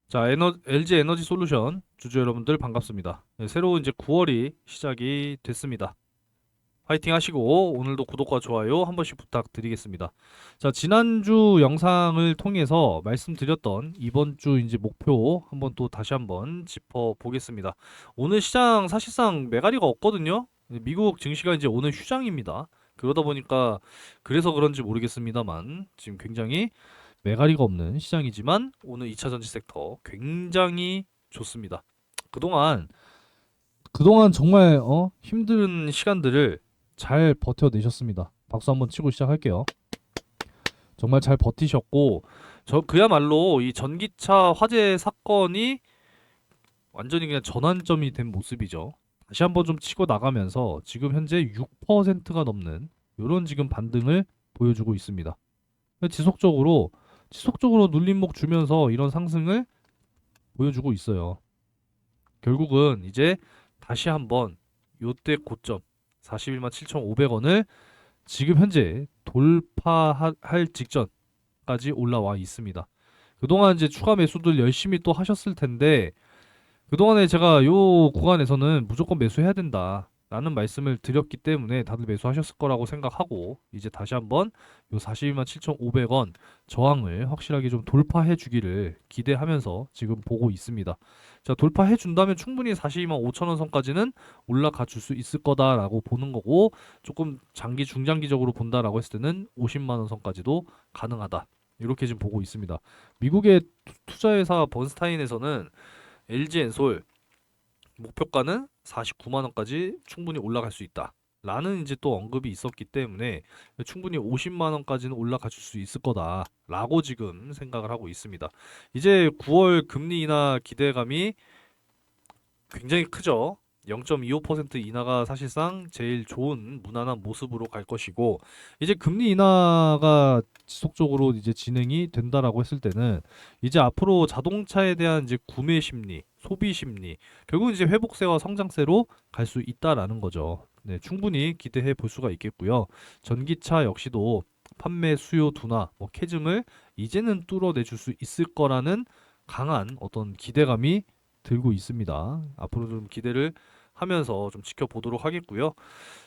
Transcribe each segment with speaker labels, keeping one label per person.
Speaker 1: 자, LG 에너지 솔루션 주주 여러분들 반갑습니다. 네, 새로운 이제 9월이 시작이 됐습니다. 화이팅 하시고 오늘도 구독과 좋아요 한 번씩 부탁드리겠습니다. 자, 지난주 영상을 통해서 말씀드렸던 이번 주 이제 목표 한번 또 다시 한번 짚어 보겠습니다. 오늘 시장 사실상 매가리가 없거든요. 미국 증시가 이제 오늘 휴장입니다. 그러다 보니까 그래서 그런지 모르겠습니다만 지금 굉장히 매가리가 없는 시장이지만 오늘 2차 전지 섹터 굉장히 좋습니다. 그동안 그동안 정말 힘든 시간들을 잘 버텨내셨습니다. 박수 한번 치고 시작할게요. 정말 잘 버티셨고 저 그야말로 이 전기차 화재 사건이 완전히 그냥 전환점이 된 모습이죠. 다시 한번 좀 치고 나가면서 지금 현재 6%가 넘는 이런 지금 반등을 보여주고 있습니다. 지속적으로 눌림목 주면서 이런 상승을 보여주고 있어요. 결국은 이제 다시 한번 요때 고점 41만 7,500원을 지금 현재 돌파할 직전까지 올라와 있습니다. 그동안 이제 추가 매수들 열심히 또 하셨을 텐데 그동안에 제가 요 구간에서는 무조건 매수해야 된다 라는 말씀을 드렸기 때문에 다들 매수하셨을 거라고 생각하고 이제 다시 한번 요 41만 7,500원 저항을 확실하게 좀 돌파해 주기를 기대하면서 지금 보고 있습니다. 자, 돌파해 준다면 충분히 42만 5천원 선까지는 올라가 줄 수 있을 거다라고 보는 거고 조금 중장기적으로 본다라고 했을 때는 50만 원 선까지도 가능하다. 이렇게 지금 보고 있습니다. 미국의 투자회사 번스타인에서는 LG엔솔 목표가는 49만 원까지 충분히 올라갈 수 있다. 라는 이제 또 언급이 있었기 때문에 충분히 50만 원까지는 올라가 줄 수 있을 거다라고 지금 생각을 하고 있습니다. 이제 9월 금리 인하 기대감이 굉장히 크죠. 0.25% 인하가 사실상 제일 좋은 무난한 모습으로 갈 것이고 이제 금리 인하가 지속적으로 이제 진행이 된다라고 했을 때는 이제 앞으로 자동차에 대한 이제 구매 심리, 소비 심리, 결국 이제 회복세와 성장세로 갈 수 있다라는 거죠. 네, 충분히 기대해 볼 수가 있겠고요. 전기차 역시도 판매 수요 둔화, 뭐 캐즘을 이제는 뚫어내 줄 수 있을 거라는 강한 어떤 기대감이 들고 있습니다. 앞으로 좀 기대를 하면서 좀 지켜보도록 하겠고요.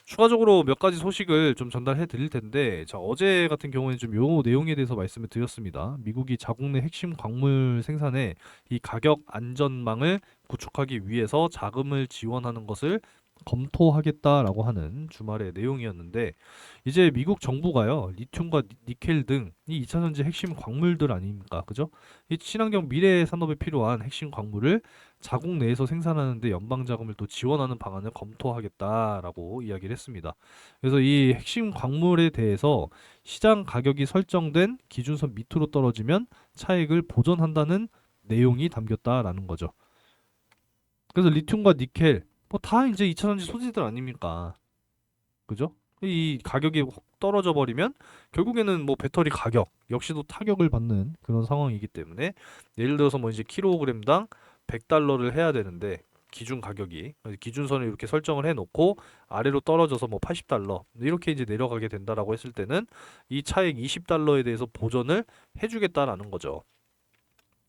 Speaker 1: 추가적으로 몇 가지 소식을 좀 전달해 드릴 텐데, 자, 어제 같은 경우에는 좀 요 내용에 대해서 말씀을 드렸습니다. 미국이 자국 내 핵심 광물 생산에 이 가격 안전망을 구축하기 위해서 자금을 지원하는 것을 검토하겠다라고 하는 주말의 내용이었는데, 이제 미국 정부가요, 리튬과 니켈 등 이 2차 전지 핵심 광물들 아닙니까? 그죠? 이 친환경 미래 산업에 필요한 핵심 광물을 자국 내에서 생산하는데 연방 자금을 또 지원하는 방안을 검토하겠다라고 이야기를 했습니다. 그래서 이 핵심 광물에 대해서 시장 가격이 설정된 기준선 밑으로 떨어지면 차익을 보전한다는 내용이 담겼다라는 거죠. 그래서 리튬과 니켈 뭐 다 이제 2차전지 소재들 아닙니까? 그죠? 이 가격이 확 떨어져 버리면 결국에는 뭐 배터리 가격 역시도 타격을 받는 그런 상황이기 때문에 예를 들어서 뭐 이제 킬로그램당 100달러를 해야 되는데 기준 가격이 기준선을 이렇게 설정을 해 놓고 아래로 떨어져서 뭐 80달러 이렇게 이제 내려가게 된다라고 했을 때는 이 차액 20달러에 대해서 보전을 해주겠다라는 거죠.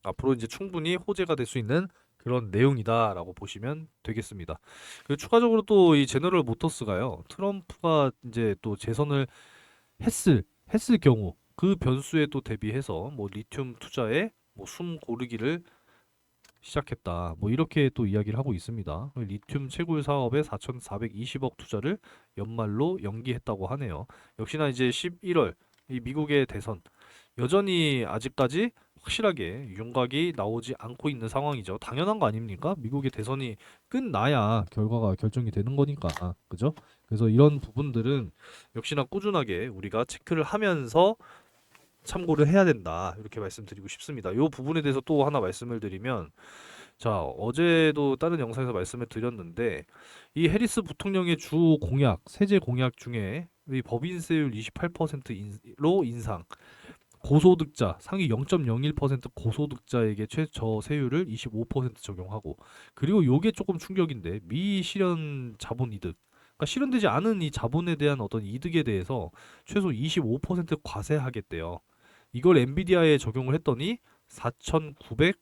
Speaker 1: 앞으로 이제 충분히 호재가 될 수 있는 그런 내용이다라고 보시면 되겠습니다. 그리고 추가적으로 또 이 제너럴 모터스가요. 트럼프가 이제 또 재선을 했을 경우 그 변수에 또 대비해서 뭐 리튬 투자에 뭐 숨 고르기를 시작했다. 뭐 이렇게 또 이야기를 하고 있습니다. 리튬 채굴 사업에 4,420억 투자를 연말로 연기했다고 하네요. 역시나 이제 11월 이 미국의 대선 여전히 아직까지 확실하게 윤곽이 나오지 않고 있는 상황이죠. 당연한 거 아닙니까? 미국의 대선이 끝나야 결과가 결정이 되는 거니까. 그죠? 그래서 이런 부분들은 역시나 꾸준하게 우리가 체크를 하면서 참고를 해야 된다. 이렇게 말씀드리고 싶습니다. 이 부분에 대해서 또 하나 말씀을 드리면 자, 어제도 다른 영상에서 말씀을 드렸는데 이 해리스 부통령의 주 공약, 세제 공약 중에 이 법인세율 28%로 인상, 고소득자 상위 0.01% 고소득자에게 최저세율을 25% 적용하고 그리고 요게 조금 충격인데 미실현 자본 이득 그러니까 실현되지 않은 이 자본에 대한 어떤 이득에 대해서 최소 25% 과세하겠대요. 이걸 엔비디아에 적용을 했더니 4,900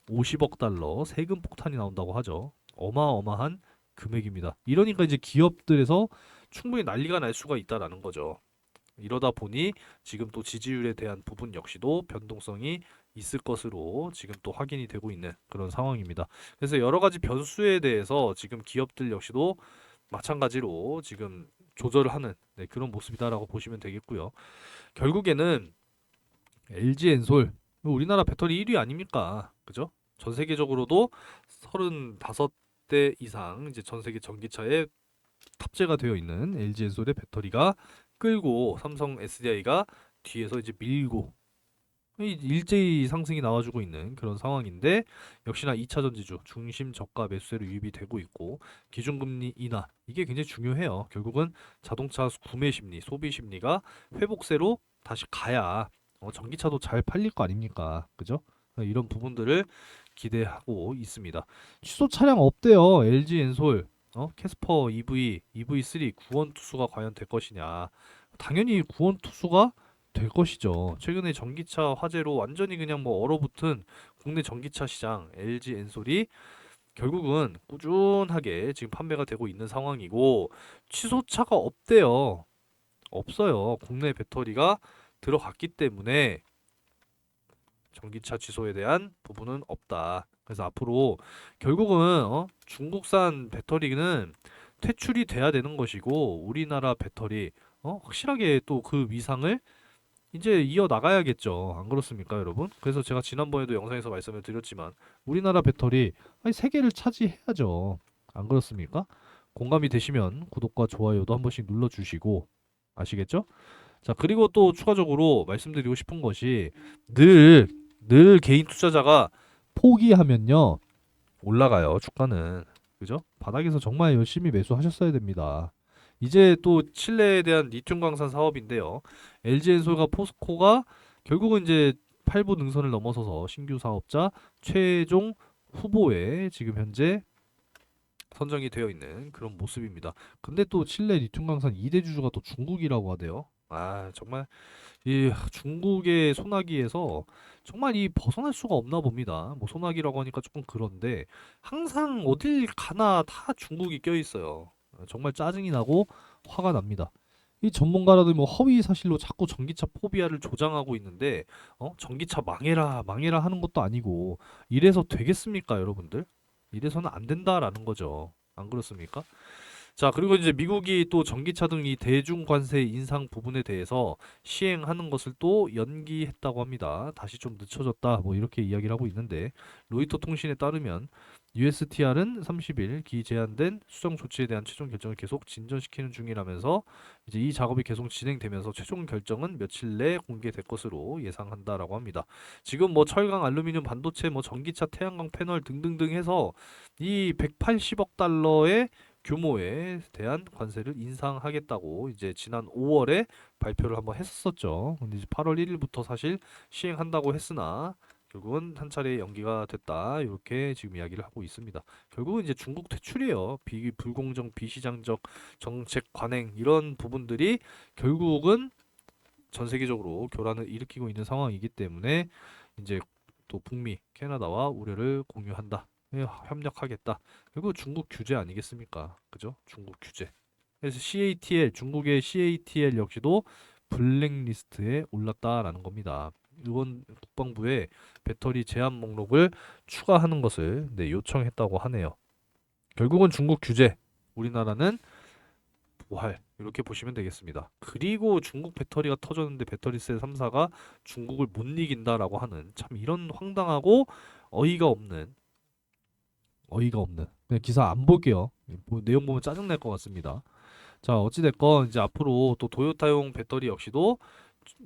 Speaker 1: 50억 달러 세금 폭탄이 나온다고 하죠. 어마어마한 금액입니다. 이러니까 이제 기업들에서 충분히 난리가 날 수가 있다라는 거죠. 이러다 보니 지금 또 지지율에 대한 부분 역시도 변동성이 있을 것으로 지금 또 확인이 되고 있는 그런 상황입니다. 그래서 여러 가지 변수에 대해서 지금 기업들 역시도 마찬가지로 지금 조절을 하는 그런 모습이다라고 보시면 되겠고요. 결국에는 LG 엔솔 우리나라 배터리 1위 아닙니까? 그죠? 전 세계적으로도 35대 이상 이제 전 세계 전기차에 탑재가 되어 있는 LG 엔솔의 배터리가 끌고 삼성 SDI가 뒤에서 이제 밀고 일제히 상승이 나와주고 있는 그런 상황인데 역시나 2차 전지주 중심 저가 매수세로 유입이 되고 있고 기준금리 인하 이게 굉장히 중요해요. 결국은 자동차 구매 심리, 소비 심리가 회복세로 다시 가야 전기차도 잘 팔릴 거 아닙니까? 그죠? 이런 부분들을 기대하고 있습니다. 취소 차량 없대요. LG 엔솔, 캐스퍼 EV, EV3 구원 투수가 과연 될 것이냐? 당연히 구원 투수가 될 것이죠. 최근에 전기차 화재로 완전히 그냥 뭐 얼어붙은 국내 전기차 시장 LG 엔솔이 결국은 꾸준하게 지금 판매가 되고 있는 상황이고 취소차가 없대요. 없어요. 국내 배터리가 들어갔기 때문에 전기차 취소에 대한 부분은 없다. 그래서 앞으로 결국은 중국산 배터리는 퇴출이 돼야 되는 것이고 우리나라 배터리 확실하게 또 그 위상을 이제 이어 나가야겠죠. 안 그렇습니까, 여러분? 그래서 제가 지난번에도 영상에서 말씀을 드렸지만 우리나라 배터리 아니 세계를 차지해야죠. 안 그렇습니까? 공감이 되시면 구독과 좋아요도 한 번씩 눌러 주시고 아시겠죠? 자, 그리고 또 추가적으로 말씀드리고 싶은 것이 늘 개인 투자자가 포기하면요. 올라가요, 주가는. 그죠? 바닥에서 정말 열심히 매수하셨어야 됩니다. 이제 또 칠레에 대한 리튬 광산 사업인데요. LG엔솔과 포스코가 결국은 이제 8부 능선을 넘어서서 신규 사업자 최종 후보에 지금 현재 선정이 되어 있는 그런 모습입니다. 근데 또 칠레 리튬 광산 2대 주주가 또 중국이라고 하대요. 아, 정말 이 중국의 소나기에서 정말 이 벗어날 수가 없나 봅니다. 뭐 소나기라고 하니까 조금 그런데 항상 어딜 가나 다 중국이 껴 있어요. 정말 짜증이 나고 화가 납니다. 이 전문가라도 뭐 허위 사실로 자꾸 전기차 포비아를 조장하고 있는데 전기차 망해라 망해라 하는 것도 아니고 이래서 되겠습니까, 여러분들? 이래서는 안 된다라는 거죠. 안 그렇습니까? 자, 그리고 이제 미국이 또 전기차 등 이 대중 관세 인상 부분에 대해서 시행하는 것을 또 연기했다고 합니다. 다시 좀 늦춰졌다. 뭐 이렇게 이야기를 하고 있는데 로이터 통신에 따르면 USTR은 30일 기제한된 수정 조치에 대한 최종 결정을 계속 진전시키는 중이라면서 이제 이 작업이 계속 진행되면서 최종 결정은 며칠 내에 공개될 것으로 예상한다라고 합니다. 지금 뭐 철강, 알루미늄, 반도체, 뭐 전기차, 태양광 패널 등등등 해서 이 180억 달러의 규모에 대한 관세를 인상하겠다고 이제 지난 5월에 발표를 한번 했었죠. 근데 이제 8월 1일부터 사실 시행한다고 했으나 결국은 한 차례 연기가 됐다. 이렇게 지금 이야기를 하고 있습니다. 결국은 이제 중국 퇴출이에요. 불공정, 비시장적 정책 관행 이런 부분들이 결국은 전 세계적으로 교란을 일으키고 있는 상황이기 때문에 이제 또 북미, 캐나다와 우려를 공유한다. 협력하겠다. 그리고 중국 규제 아니겠습니까? 그죠? 중국 규제. 그래서 CATL, 중국의 CATL 역시도 블랙리스트에 올랐다라는 겁니다. 일본 국방부에 배터리 제한 목록을 추가하는 것을 요청했다고 하네요. 결국은 중국 규제, 우리나라는 보할 이렇게 보시면 되겠습니다. 그리고 중국 배터리가 터졌는데 배터리셀 3사가 중국을 못 이긴다라고 하는 참 이런 황당하고 어이가 없는 그냥 기사 안 볼게요. 뭐 내용 보면 짜증날 것 같습니다. 자, 어찌됐건 이제 앞으로 또 도요타용 배터리 역시도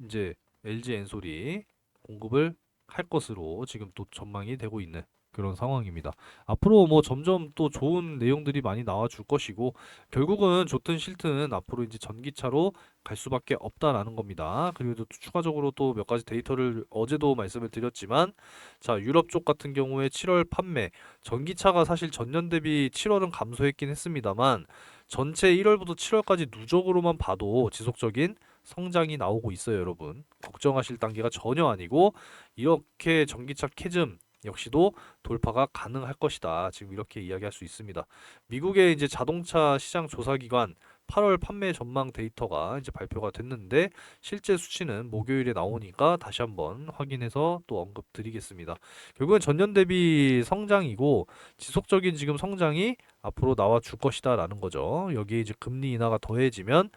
Speaker 1: 이제 LG 엔솔이 공급을 할 것으로 지금 또 전망이 되고 있는 그런 상황입니다. 앞으로 뭐 점점 또 좋은 내용들이 많이 나와 줄 것이고 결국은 좋든 싫든 앞으로 이제 전기차로 갈 수밖에 없다라는 겁니다. 그리고 또 추가적으로 또 몇 가지 데이터를 어제도 말씀을 드렸지만 자, 유럽 쪽 같은 경우에 7월 판매 전기차가 사실 전년 대비 7월은 감소했긴 했습니다만 전체 1월부터 7월까지 누적으로만 봐도 지속적인 성장이 나오고 있어요, 여러분. 걱정하실 단계가 전혀 아니고 이렇게 전기차 캐즘 역시도 돌파가 가능할 것이다. 지금 이렇게 이야기할 수 있습니다. 미국의 이제 자동차 시장 조사기관 8월 판매 전망 데이터가 이제 발표가 됐는데 실제 수치는 목요일에 나오니까 다시 한번 확인해서 또 언급드리겠습니다. 결국은 전년 대비 성장이고 지속적인 지금 성장이 앞으로 나와 줄 것이다라는 거죠. 여기에 이제 금리 인하가 더해지면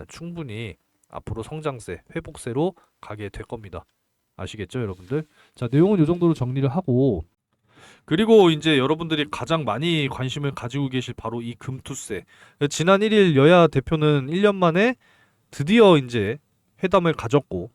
Speaker 1: 충분히 앞으로 성장세, 회복세로 가게 될 겁니다. 아시겠죠, 여러분들? 자, 내용은 이 정도로 정리를 하고 그리고 이제 여러분들이 가장 많이 관심을 가지고 계실 바로 이 금투세. 지난 1일 여야 대표는 1년 만에 드디어 이제 회담을 가졌고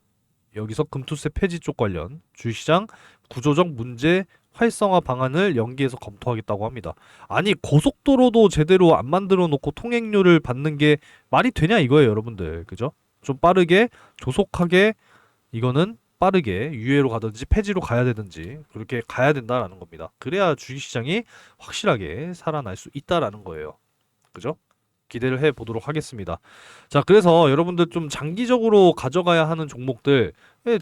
Speaker 1: 여기서 금투세 폐지 쪽 관련 주시장 구조적 문제 활성화 방안을 연기해서 검토하겠다고 합니다. 아니 고속도로도 제대로 안 만들어 놓고 통행료를 받는 게 말이 되냐 이거예요, 여러분들. 그죠? 좀 빠르게 조속하게 이거는 빠르게 유예로 가든지 폐지로 가야 되든지 그렇게 가야 된다라는 겁니다. 그래야 주식시장이 확실하게 살아날 수 있다라는 거예요. 그죠? 기대를 해 보도록 하겠습니다. 자, 그래서 여러분들 좀 장기적으로 가져가야 하는 종목들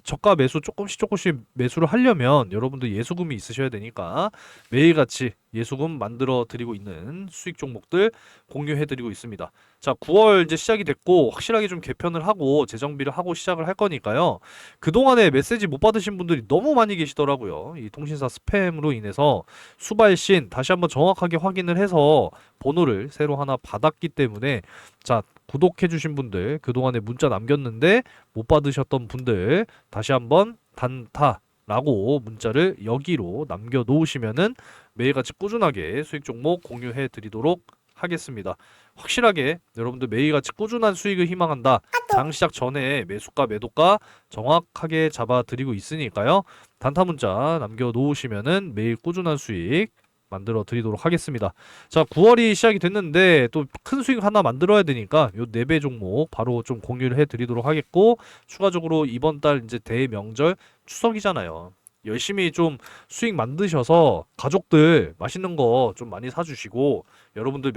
Speaker 1: 저가 매수 조금씩 매수를 하려면 여러분들 예수금이 있으셔야 되니까 매일같이 예수금 만들어 드리고 있는 수익 종목들 공유해 드리고 있습니다. 자, 9월 이제 시작이 됐고 확실하게 좀 개편을 하고 재정비를 하고 시작을 할 거니까요. 그동안에 메시지 못 받으신 분들이 너무 많이 계시더라고요. 이 통신사 스팸으로 인해서 수발신 다시 한번 정확하게 확인을 해서 번호를 새로 하나 받았기 때문에 자, 구독해주신 분들 그동안에 문자 남겼는데 못 받으셨던 분들 다시 한번 단타라고 문자를 여기로 남겨놓으시면은 매일같이 꾸준하게 수익 종목 공유해 드리도록 하겠습니다. 확실하게 여러분들 매일같이 꾸준한 수익을 희망한다. 장 시작 전에 매수가 매도가 정확하게 잡아드리고 있으니까요. 단타 문자 남겨놓으시면은 매일 꾸준한 수익 만들어 드리도록 하겠습니다. 자, 9월이 시작이 됐는데 또 큰 수익 하나 만들어야 되니까 요 4배 종목 바로 좀 공유를 해 드리도록 하겠고 추가적으로 이번 달 이제 대명절 추석이잖아요. 열심히 좀 수익 만드셔서 가족들 맛있는 거 좀 많이 사주시고 여러분들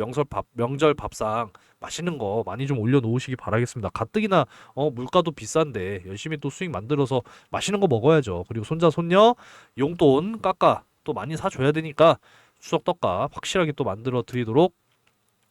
Speaker 1: 명절 밥상 맛있는 거 많이 좀 올려놓으시기 바라겠습니다. 가뜩이나 물가도 비싼데 열심히 또 수익 만들어서 맛있는 거 먹어야죠. 그리고 손자 손녀 용돈 깎아 또 많이 사줘야 되니까 추석 떡값 확실하게 또 만들어 드리도록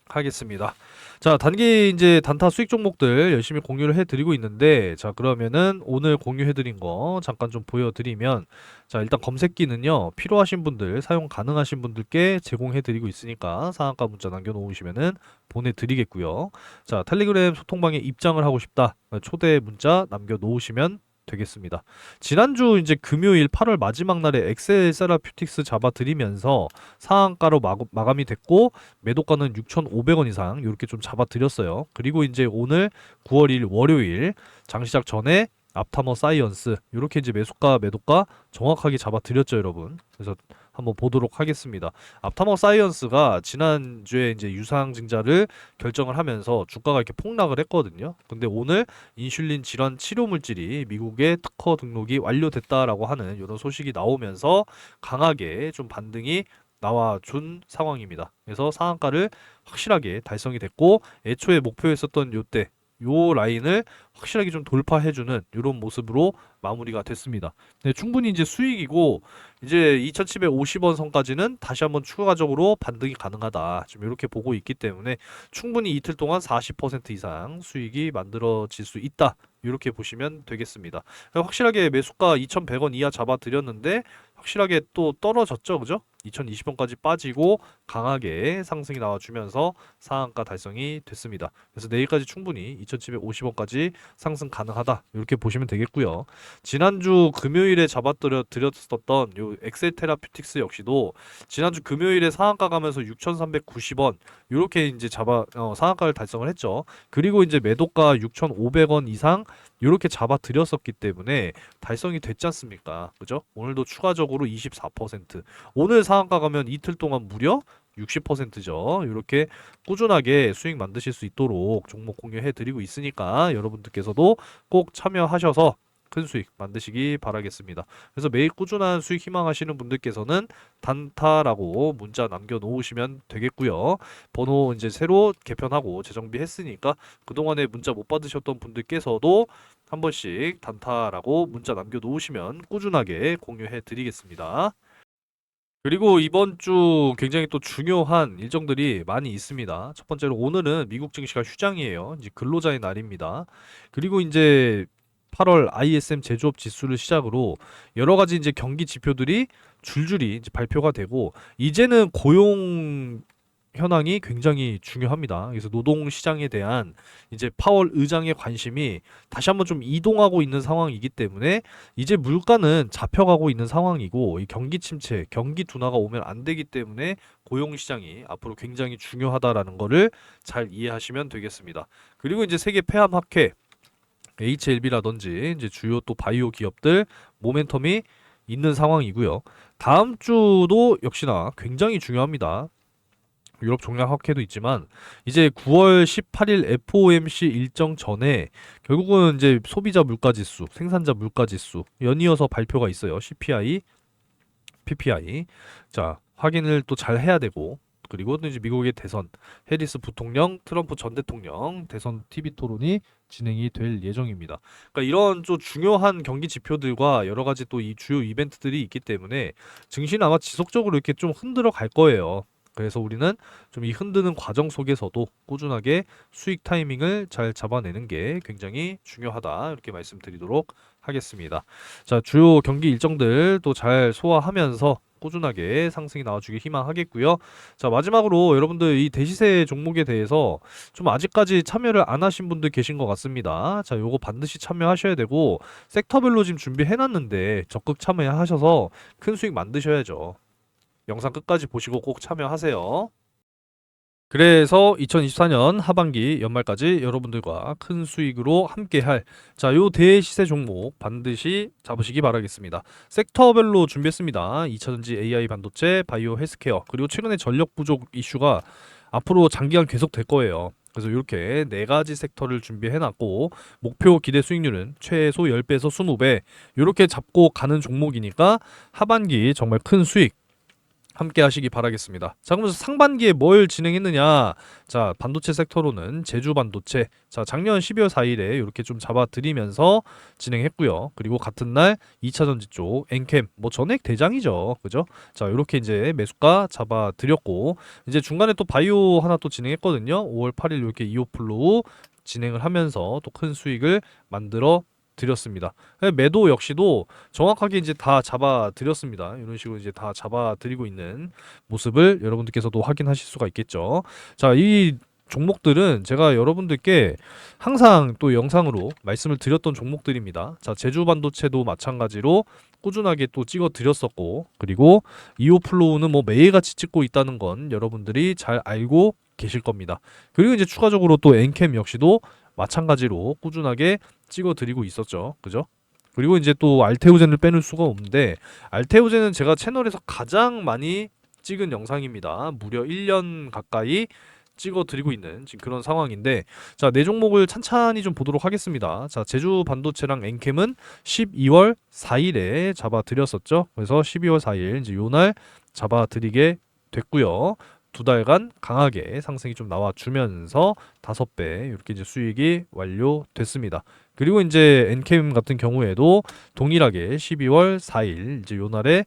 Speaker 1: 하겠습니다. 자, 단기 이제 단타 수익 종목들 열심히 공유를 해드리고 있는데, 자, 그러면은 오늘 공유해드린 거 잠깐 좀 보여드리면, 자, 일단 검색기는요, 필요하신 분들, 사용 가능하신 분들께 제공해드리고 있으니까 상한가 문자 남겨놓으시면은 보내드리겠고요. 자, 텔레그램 소통방에 입장을 하고 싶다. 초대 문자 남겨놓으시면 되겠습니다. 지난주 이제 금요일 8월 마지막 날에 엑셀 세라퓨틱스 잡아드리면서 상한가로 마감이 됐고 매도가는 6,500원 이상 이렇게 좀 잡아드렸어요. 그리고 이제 오늘 9월 1일 월요일 장시작 전에 앞타머 사이언스 이렇게 이제 매수가 매도가 정확하게 잡아드렸죠, 여러분. 그래서 한번 보도록 하겠습니다. 앞타머 사이언스가 지난주에 이제 유상증자를 결정을 하면서 주가가 이렇게 폭락을 했거든요. 근데 오늘 인슐린 질환 치료 물질이 미국의 특허 등록이 완료됐다라고 하는 이런 소식이 나오면서 강하게 좀 반등이 나와준 상황입니다. 그래서 상한가를 확실하게 달성이 됐고 애초에 목표했었던 요때 요 라인을 확실하게 좀 돌파해주는 이런 모습으로 마무리가 됐습니다. 네, 충분히 이제 수익이고 이제 2,750원 선까지는 다시 한번 추가적으로 반등이 가능하다. 지금 이렇게 보고 있기 때문에 충분히 이틀 동안 40% 이상 수익이 만들어질 수 있다. 이렇게 보시면 되겠습니다. 확실하게 매수가 2,100원 이하 잡아드렸는데 확실하게 또 떨어졌죠, 그죠? 2020원까지 빠지고 강하게 상승이 나와주면서 상한가 달성이 됐습니다. 그래서 내일까지 충분히 2,750원까지 상승 가능하다. 이렇게 보시면 되겠고요. 지난주 금요일에 잡아드렸었던 요 엑셀 테라퓨틱스 역시도 지난주 금요일에 상한가 가면서 6,390원 이렇게 이제 상한가를 달성을 했죠. 그리고 이제 매도가 6,500원 이상 이렇게 잡아드렸었기 때문에 달성이 됐지 않습니까? 그죠? 오늘도 추가적으로 24%. 오늘 상한가 가면 이틀 동안 무려 60%죠. 이렇게 꾸준하게 수익 만드실 수 있도록 종목 공유해 드리고 있으니까 여러분들께서도 꼭 참여하셔서 큰 수익 만드시기 바라겠습니다. 그래서 매일 꾸준한 수익 희망하시는 분들께서는 단타라고 문자 남겨놓으시면 되겠고요. 번호 이제 새로 개편하고 재정비 했으니까 그동안에 문자 못 받으셨던 분들께서도 한 번씩 단타라고 문자 남겨놓으시면 꾸준하게 공유해 드리겠습니다. 그리고 이번 주 굉장히 또 중요한 일정들이 많이 있습니다. 첫 번째로 오늘은 미국 증시가 휴장이에요. 이제 근로자의 날입니다. 그리고 이제 8월 ISM 제조업 지수를 시작으로 여러 가지 이제 경기 지표들이 줄줄이 이제 발표가 되고 이제는 고용 현황이 굉장히 중요합니다. 그래서 노동 시장에 대한 이제 파월 의장의 관심이 다시 한번 좀 이동하고 있는 상황이기 때문에 이제 물가는 잡혀가고 있는 상황이고 이 경기 침체, 경기 둔화가 오면 안 되기 때문에 고용 시장이 앞으로 굉장히 중요하다라는 거를 잘 이해하시면 되겠습니다. 그리고 이제 세계 폐암 학회 HLB라든지 이제 주요 또 바이오 기업들 모멘텀이 있는 상황이고요. 다음 주도 역시나 굉장히 중요합니다. 유럽 종량 학회도 있지만 이제 9월 18일 FOMC 일정 전에 결국은 이제 소비자 물가 지수, 생산자 물가 지수 연이어서 발표가 있어요. CPI, PPI. 자, 확인을 또 잘 해야 되고 그리고 또 이제 미국의 대선, 해리스 부통령, 트럼프 전 대통령 대선 TV 토론이 진행이 될 예정입니다. 그러니까 이런 좀 중요한 경기 지표들과 여러 가지 또 이 주요 이벤트들이 있기 때문에 증시는 아마 지속적으로 이렇게 좀 흔들어 갈 거예요. 그래서 우리는 좀 이 흔드는 과정 속에서도 꾸준하게 수익 타이밍을 잘 잡아내는 게 굉장히 중요하다. 이렇게 말씀드리도록 하겠습니다. 자, 주요 경기 일정들 또 잘 소화하면서 꾸준하게 상승이 나와주길 희망하겠고요. 자, 마지막으로 여러분들 이 대시세 종목에 대해서 좀 아직까지 참여를 안 하신 분들 계신 것 같습니다. 자, 요거 반드시 참여하셔야 되고 섹터별로 지금 준비해놨는데 적극 참여하셔서 큰 수익 만드셔야죠. 영상 끝까지 보시고 꼭 참여하세요. 그래서 2024년 하반기 연말까지 여러분들과 큰 수익으로 함께할 요 대시세 종목 반드시 잡으시기 바라겠습니다. 섹터별로 준비했습니다. 2차전지 AI 반도체, 바이오 헬스케어, 그리고 최근에 전력 부족 이슈가 앞으로 장기간 계속 될 거예요. 그래서 이렇게 네 가지 섹터를 준비해 놨고 목표 기대 수익률은 최소 10배에서 20배 이렇게 잡고 가는 종목이니까 하반기 정말 큰 수익 함께 하시기 바라겠습니다. 자, 그러면서 상반기에 뭘 진행했느냐? 자, 반도체 섹터로는 제주 반도체. 자, 작년 12월 4일에 이렇게 좀 잡아드리면서 진행했고요. 그리고 같은 날 2차 전지 쪽 엔캠 뭐 전액 대장이죠. 그죠? 자, 이렇게 이제 매수가 잡아드렸고 이제 중간에 또 바이오 하나 또 진행했거든요. 5월 8일 이렇게 이오플로우 진행을 하면서 또 큰 수익을 만들어 드렸습니다. 매도 역시도 정확하게 이제 다 잡아 드렸습니다. 이런 식으로 이제 다 잡아 드리고 있는 모습을 여러분들께서도 확인하실 수가 있겠죠. 자, 이 종목들은 제가 여러분들께 항상 또 영상으로 말씀을 드렸던 종목들입니다. 자, 제주 반도체도 마찬가지로 꾸준하게 또 찍어 드렸었고, 그리고 이오플로우는 뭐 매일같이 찍고 있다는 건 여러분들이 잘 알고 계실 겁니다. 그리고 이제 추가적으로 또 엔캠 역시도 마찬가지로 꾸준하게 찍어 드리고 있었죠. 그죠? 그리고 이제 또 알테오젠을 빼놓을 수가 없는데 알테오젠은 제가 채널에서 가장 많이 찍은 영상입니다. 무려 1년 가까이 찍어 드리고 있는 지금 그런 상황인데 자, 네 종목을 찬찬히 좀 보도록 하겠습니다. 자, 제주 반도체랑 엔캠은 12월 4일에 잡아 드렸었죠. 그래서 12월 4일 이제 요날 잡아 드리게 됐고요. 두 달간 강하게 상승이 좀 나와주면서 5배 이렇게 이제 수익이 완료됐습니다. 그리고 이제 엔캠 같은 경우에도 동일하게 12월 4일 이제 요날에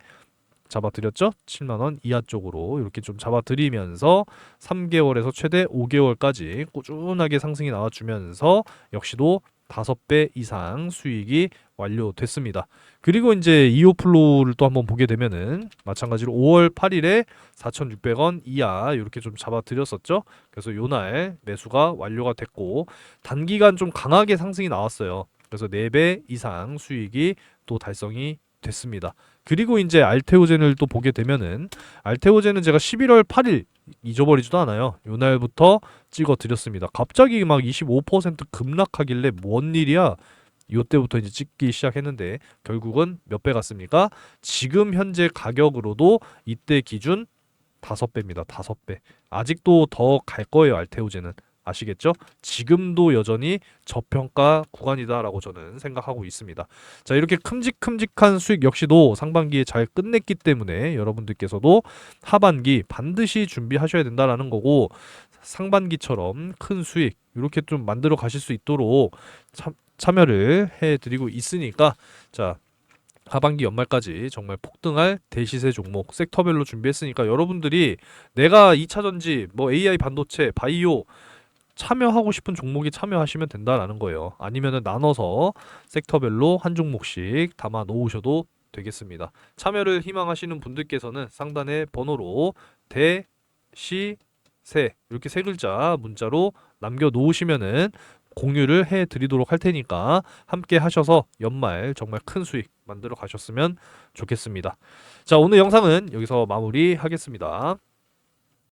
Speaker 1: 잡아드렸죠? 7만 원 이하 쪽으로 이렇게 좀 잡아드리면서 3개월에서 최대 5개월까지 꾸준하게 상승이 나와주면서 역시도 5배 이상 수익이 완료됐습니다. 그리고 이제 이오플로우를 또 한번 보게 되면은 마찬가지로 5월 8일에 4,600원 이하 이렇게 좀 잡아드렸었죠. 그래서 요날 매수가 완료가 됐고 단기간 좀 강하게 상승이 나왔어요. 그래서 4배 이상 수익이 또 달성이 됐습니다. 그리고 이제 알테오젠을 또 보게 되면은 알테오젠은 제가 11월 8일 잊어버리지도 않아요. 요날부터 찍어 드렸습니다. 갑자기 막 25% 급락하길래 뭔 일이야? 요때부터 이제 찍기 시작했는데 결국은 몇 배 갔습니까? 지금 현재 가격으로도 이때 기준 5배입니다. 5배. 아직도 더 갈 거예요, 알테오젠은. 아시겠죠? 지금도 여전히 저평가 구간이다라고 저는 생각하고 있습니다. 자, 이렇게 큼직큼직한 수익 역시도 상반기에 잘 끝냈기 때문에 여러분들께서도 하반기 반드시 준비하셔야 된다라는 거고 상반기처럼 큰 수익 이렇게 좀 만들어 가실 수 있도록 참여를 해드리고 있으니까 자, 하반기 연말까지 정말 폭등할 대시세 종목 섹터별로 준비했으니까 여러분들이 내가 2차전지, 뭐 AI 반도체, 바이오 참여하고 싶은 종목에 참여하시면 된다라는 거예요. 아니면은 나눠서 섹터별로 한 종목씩 담아 놓으셔도 되겠습니다. 참여를 희망하시는 분들께서는 상단의 번호로 대시세 이렇게 세 글자 문자로 남겨 놓으시면은 공유를 해 드리도록 할 테니까 함께 하셔서 연말 정말 큰 수익 만들어 가셨으면 좋겠습니다. 자, 오늘 영상은 여기서 마무리하겠습니다.